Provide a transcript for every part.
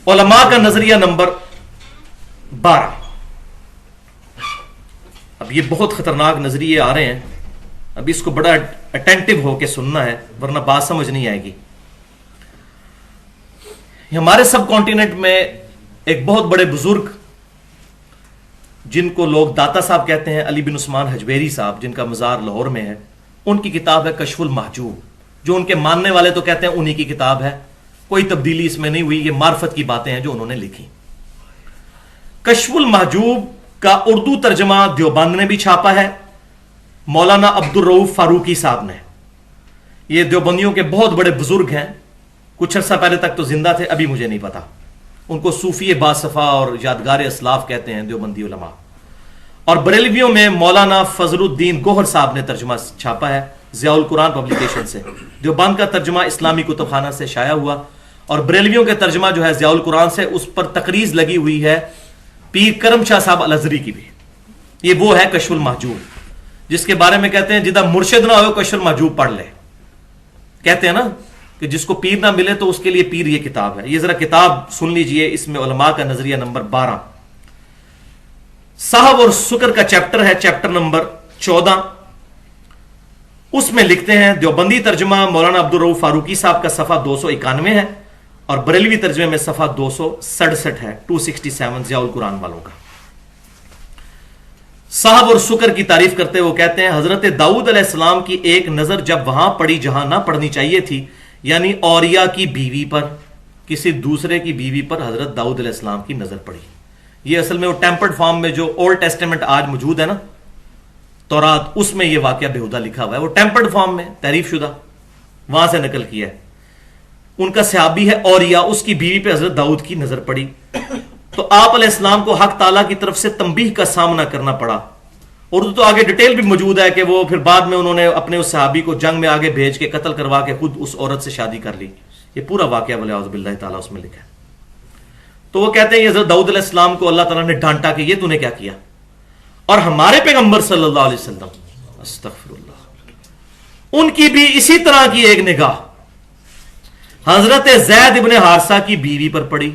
علماء کا نظریہ نمبر 12. اب یہ بہت خطرناک نظریے آ رہے ہیں, اب اس کو بڑا اٹینٹو ہو کے سننا ہے ورنہ بات سمجھ نہیں آئے گی. ہمارے سب کانٹیننٹ میں ایک بہت بڑے بزرگ جن کو لوگ داتا صاحب کہتے ہیں, علی بن عثمان حجویری صاحب, جن کا مزار لاہور میں ہے, ان کی کتاب ہے کشف المحجوب, جو ان کے ماننے والے تو کہتے ہیں انہی کی کتاب ہے, کوئی تبدیلی اس میں نہیں ہوئی, یہ معرفت کی باتیں ہیں جو انہوں نے لکھی. کشف المحجوب کا اردو ترجمہ دیوبند نے بھی چھاپا ہے, مولانا عبدالرؤف فاروقی صاحب نے. یہ دیوبندیوں کے بہت بڑے بزرگ ہیں, کچھ عرصہ پہلے تک تو زندہ تھے, ابھی مجھے نہیں پتا. ان کو صوفی باصفا اور یادگار اسلاف کہتے ہیں دیوبندی علماء. اور بریلویوں میں مولانا فضل الدین گوہر صاحب نے ترجمہ چھاپا ہے ضیاء القرآن پبلیکیشن سے. دیوبند کا ترجمہ اسلامی کتب خانہ سے شائع ہوا, اور بریلویوں کے ترجمہ جو ہے ضیاء القرآن سے, اس پر تقریض لگی ہوئی ہے پیر کرم شاہ صاحب الازہری کی بھی. یہ وہ ہے کشف المحجوب, جس کے بارے میں کہتے ہیں جدہ مرشد نہ ہو کشف المحجوب پڑھ لے. کہتے ہیں نا کہ جس کو پیر نہ ملے تو اس کے لیے پیر یہ کتاب ہے. یہ ذرا کتاب سن لیجئے, اس میں علماء کا نظریہ نمبر 12, صاحب اور سکر کا چیپٹر ہے, چیپٹر نمبر 14. اس میں لکھتے ہیں دیوبندی ترجمہ مولانا عبدالرؤف فاروقی صاحب کا صفحہ 291 ہے, اور بریلوی ترجمے میں صفحہ 267 ہے, 267 ضیاء القرآن والوں کا. صاحب اور سکر کی تعریف کرتے وہ کہتے ہیں حضرت داؤد علیہ السلام کی ایک نظر جب وہاں پڑی جہاں نہ پڑنی چاہیے تھی, یعنی اوریا کی بیوی پر, کسی دوسرے کی بیوی پر حضرت داؤد علیہ السلام کی نظر پڑی. یہ اصل میں وہ ٹیمپرڈ فارم میں جو اولڈ ٹیسٹیمنٹ آج موجود ہے نا, تورات, اس میں یہ واقعہ بےہودہ لکھا ہوا ہے, وہ ٹیمپرڈ فارم میں تحریف شدہ, وہاں سے نقل کیا ہے. ان کا صحابی ہے اوریا, اس کی بیوی پہ حضرت داؤد کی نظر پڑی, تو آپ علیہ السلام کو حق تعالیٰ کی طرف سے تنبیہ کا سامنا کرنا پڑا. اور تو آگے ڈیٹیل بھی موجود ہے کہ وہ پھر بعد میں انہوں نے اپنے اس صحابی کو جنگ میں آگے بھیج کے قتل کروا کے خود اس عورت سے شادی کر لی. یہ پورا واقعہ والعیاذ باللہ تعالیٰ اس میں لکھا ہے. تو وہ کہتے ہیں یہ حضرت داؤد علیہ السلام کو اللہ تعالیٰ نے ڈانٹا کہ یہ تو نے کیا کیا, اور ہمارے پیغمبر صلی اللہ علیہ وسلم, استغفر اللہ, ان کی بھی اسی طرح کی ایک نگاہ حضرت زید ابن حارثہ کی بیوی پر پڑی,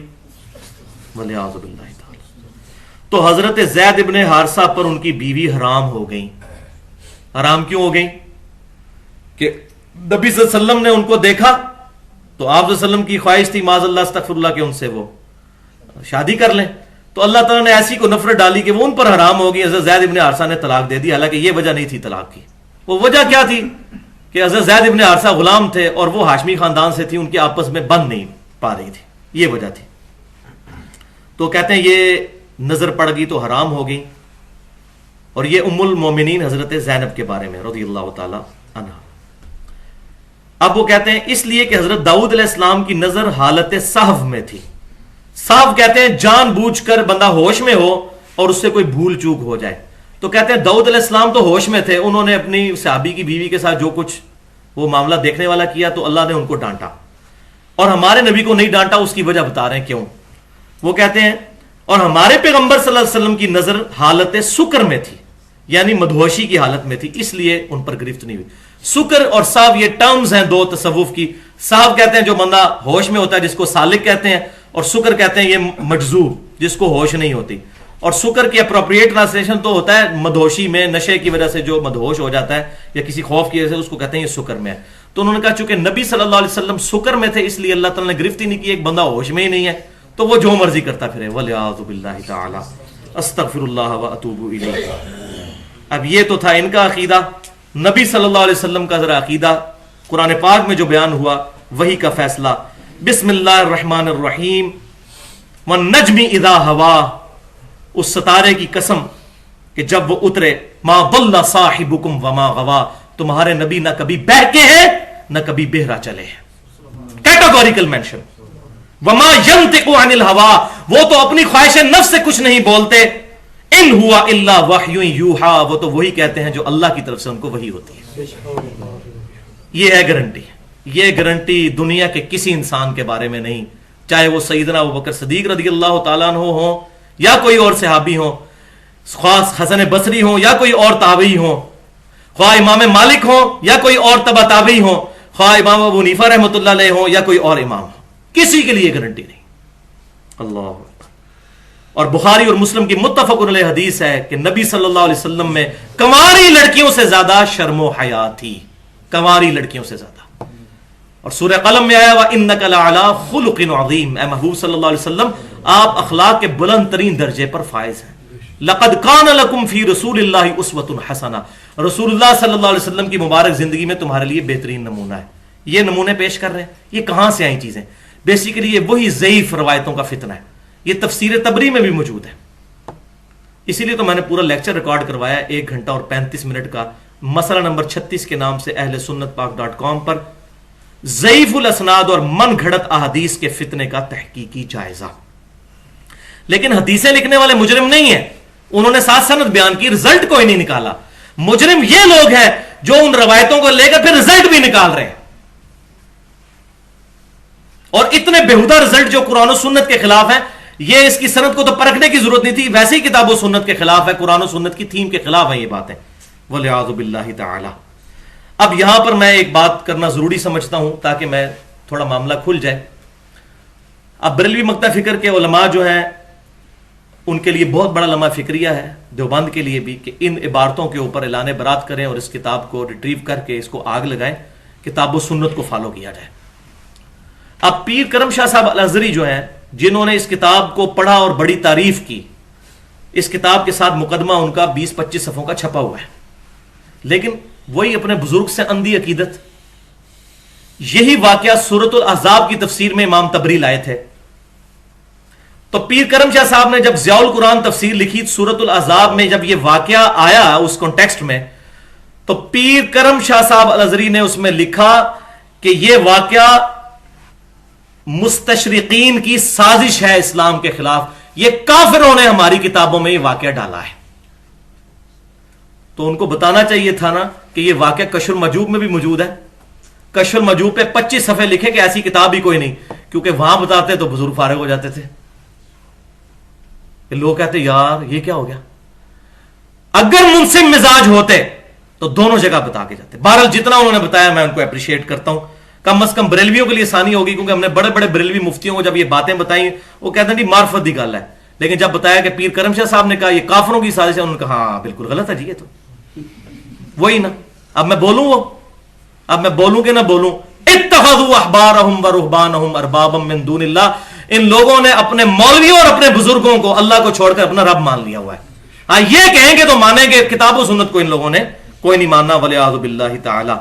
والعیاذ باللہ تعالی. تو حضرت زید ابن حارثہ پر ان کی بیوی حرام ہو گئی. حرام کیوں ہو گئی؟ کہ نبی صلی اللہ علیہ وسلم نے ان کو دیکھا تو آپ صلی اللہ علیہ وسلم کی خواہش تھی معاذ اللہ استغفر اللہ کہ ان سے وہ شادی کر لیں, تو اللہ تعالیٰ نے ایسی کو نفرت ڈالی کہ وہ ان پر حرام ہو گئی. حضرت زید ابن حارثہ نے طلاق دے دی, حالانکہ یہ وجہ نہیں تھی طلاق کی. وہ وجہ کیا تھی کہ حضرت زید ابن حارثہ غلام تھے اور وہ ہاشمی خاندان سے تھی, ان کی آپس میں بن نہیں پا رہی تھی, یہ وجہ تھی. تو کہتے ہیں یہ نظر پڑ گئی تو حرام ہو گئی. اور یہ ام المومنین حضرت زینب کے بارے میں رضی اللہ تعالی عنہا. اب وہ کہتے ہیں اس لیے کہ حضرت داؤد علیہ السلام کی نظر حالت صحو میں تھی. صحو کہتے ہیں جان بوجھ کر بندہ ہوش میں ہو اور اس سے کوئی بھول چوک ہو جائے. تو کہتے ہیں داؤد علیہ السلام تو ہوش میں تھے, انہوں نے اپنی صحابی کی بیوی کے ساتھ جو کچھ وہ معاملہ دیکھنے والا کیا تو اللہ نے ان کو ڈانٹا, اور ہمارے نبی کو نہیں ڈانٹا. اس کی وجہ بتا رہے ہیں کیوں. وہ کہتے ہیں اور ہمارے پیغمبر صلی اللہ علیہ وسلم کی نظر حالت سکر میں تھی, یعنی مدہوشی کی حالت میں تھی, اس لیے ان پر گرفت نہیں ہوئی. سکر اور صاحب یہ ٹرمز ہیں دو تصوف کی. صاحب کہتے ہیں جو بندہ ہوش میں ہوتا ہے جس کو سالک کہتے ہیں, اور سکر کہتے ہیں یہ مجذوب جس کو ہوش نہیں ہوتی. اور سکر کی اپروپریٹ ٹرانسلیشن تو ہوتا ہے مدہوشی میں, نشے کی وجہ سے جو مدہوش ہو جاتا ہے یا کسی خوف کی وجہ سے, اس کو کہتے ہیں یہ سکر میں ہے. تو انہوں نے کہا چونکہ نبی صلی اللہ علیہ وسلم سکر میں تھے اس لیے اللہ تعالیٰ نے گرفت ہی نہیں کی, ایک بندہ ہوش میں ہی نہیں ہے تو وہ جو مرضی کرتا پھرے. والعیاذ باللہ تعالی, استغفر اللہ واتوب الیہ. اب یہ تو تھا ان کا عقیدہ. نبی صلی اللہ علیہ وسلم کا ذرا عقیدہ قرآن پاک میں جو بیان ہوا وہی کا فیصلہ. بسم اللہ الرحمن الرحیم. والنجم اذا ہوا, اس ستارے کی قسم کہ جب وہ اترے. ما ضل صاحبکم وما غوا, تمہارے نبی نہ کبھی بہکے ہیں نہ کبھی بہرا چلے ہیں. Categorical mention. وما ينطق عن الهوى, وہ تو اپنی خواہش نفس سے کچھ نہیں بولتے. ان ہوا الا وحی یوحا, وہ تو وہی کہتے ہیں جو اللہ کی طرف سے ان کو وحی ہوتی ہے. یہ ہے گارنٹی. یہ گارنٹی دنیا کے کسی انسان کے بارے میں نہیں, چاہے وہ سیدنا ابوبکر صدیق رضی اللہ تعالیٰ عنہ ہوں یا کوئی اور صحابی ہوں, خاص حسن بصری ہوں یا کوئی اور تابعی ہوں, خواہ امام مالک ہوں یا کوئی اور تبع تابعی ہوں, خواہ امام ابو حنیفہ رحمۃ اللہ علیہ ہوں یا کوئی اور امام ہوں, کسی کے لیے گارنٹی نہیں. اللہ اکبر۔ اور بخاری اور مسلم کی متفق علیہ حدیث ہے کہ نبی صلی اللہ علیہ وسلم میں کنواری لڑکیوں سے زیادہ شرم و حیا تھی، کنواری لڑکیوں سے زیادہ۔ اور سورہ قلم میں آیا وَإِنَّكَ لَعَلَىٰ خُلُقٍ عَظِيمٍ، اے محبوب صلی اللہ علیہ وسلم آپ اخلاق کے بلند ترین درجے پر فائز ہیں۔ لَقَدْ كَانَ لَكُمْ فِي رَسُولِ اللَّهِ أُسْوَةٌ حَسَنَةٌ، رسول اللہ صلی اللہ علیہ وسلم کی مبارک زندگی میں تمہارے لیے بہترین نمونہ ہے۔ یہ نمونے پیش کر رہے ہیں، یہ کہاں سے آئیں چیزیں؟ بیسیکلی یہ وہی ضعیف روایتوں کا فتنہ ہے، یہ تفسیر تبری میں بھی موجود ہے۔ اسی لیے تو میں نے پورا لیکچر ریکارڈ کروایا 1 گھنٹہ اور 35 منٹ کا، مسئلہ نمبر 36 کے نام سے اہل سنت پاک.com پر ضعیف الاسناد اور من گھڑت احادیث کے فتنے کا تحقیقی جائزہ۔ لیکن حدیثیں لکھنے والے مجرم نہیں ہیں، انہوں نے ساتھ سند بیان کی، رزلٹ کوئی نہیں نکالا۔ مجرم یہ لوگ ہیں جو ان روایتوں کو لے کر پھر رزلٹ بھی نکال رہے ہیں، اور اتنے بےہودہ رزلٹ جو قرآن و سنت کے خلاف ہیں۔ یہ اس کی سند کو تو پرکھنے کی ضرورت نہیں تھی، ویسے ہی کتاب و سنت کے خلاف ہے، قرآن و سنت کی تھیم کے خلاف ہے یہ باتیں، والعیاذ باللہ تعالی۔ اب یہاں پر میں ایک بات کرنا ضروری سمجھتا ہوں تاکہ میں تھوڑا معاملہ کھل جائے۔ اب بریلوی مکتب فکر کے علماء جو ہیں ان کے لیے بہت بڑا لمحہ فکریہ ہے، دیوبند کے لیے بھی، کہ ان عبارتوں کے اوپر اعلان برات کریں اور اس کتاب کو ریٹریو کر کے اس کو آگ لگائیں، کتاب و سنت کو فالو کیا جائے۔ اب پیر کرم شاہ صاحب الازہری جو ہیں، جنہوں نے اس کتاب کو پڑھا اور بڑی تعریف کی، اس کتاب کے ساتھ مقدمہ ان کا 20-25 صفحوں کا چھپا ہوا ہے، لیکن وہی اپنے بزرگ سے اندھی عقیدت۔ یہی واقعہ سورۃ الاحزاب کی تفسیر میں امام طبری لائے تھے۔ تو پیر کرم شاہ صاحب نے جب ضیاء القرآن تفسیر لکھی، سورۃ الاحزاب میں جب یہ واقعہ آیا اس کانٹیکسٹ میں، تو پیر کرم شاہ صاحب الازہری نے اس میں لکھا کہ یہ واقعہ مستشرقین کی سازش ہے اسلام کے خلاف، یہ کافروں نے ہماری کتابوں میں یہ واقعہ ڈالا ہے۔ تو ان کو بتانا چاہیے تھا نا کہ یہ واقعہ کشف المجوب میں بھی موجود ہے۔ کشف المجوب پہ 25 صفحے لکھے کہ ایسی کتاب ہی کوئی نہیں، کیونکہ وہاں بتاتے تو بزرگ فارغ ہو جاتے تھے۔ لوگ کہتے یار یہ کیا ہو گیا، اگر منصف مزاج ہوتے تو دونوں جگہ بتا کے جاتے۔ بہرحال جتنا انہوں نے بتایا میں ان کو اپریشیٹ کرتا ہوں، کم از کم بریلویوں کے لیے آسانی ہوگی، کیونکہ ہم نے بڑے بڑے بریلوی مفتیوں کو جب یہ باتیں بتائیں وہ کہتے ہیں جی معرفت دی گل ہے، لیکن جب بتایا کہ پیر کرم شاہ صاحب نے کہا یہ کافروں کی سازش ہے، انہوں نے کہا ہاں بالکل غلط ہے جی یہ تو وہی نا۔ اب میں بولوں کہ نہ بولوں، اتخذوا احبارهم ورهبانهم اربابا من دون اللہ، ان لوگوں نے اپنے مولویوں اور اپنے بزرگوں کو اللہ کو چھوڑ کر اپنا رب مان لیا ہوا ہے۔ ہاں یہ کہیں گے تو مانیں گے، کتاب و سنت کو ان لوگوں نے کوئی نہیں ماننا، والعیاذ باللہ تعالی۔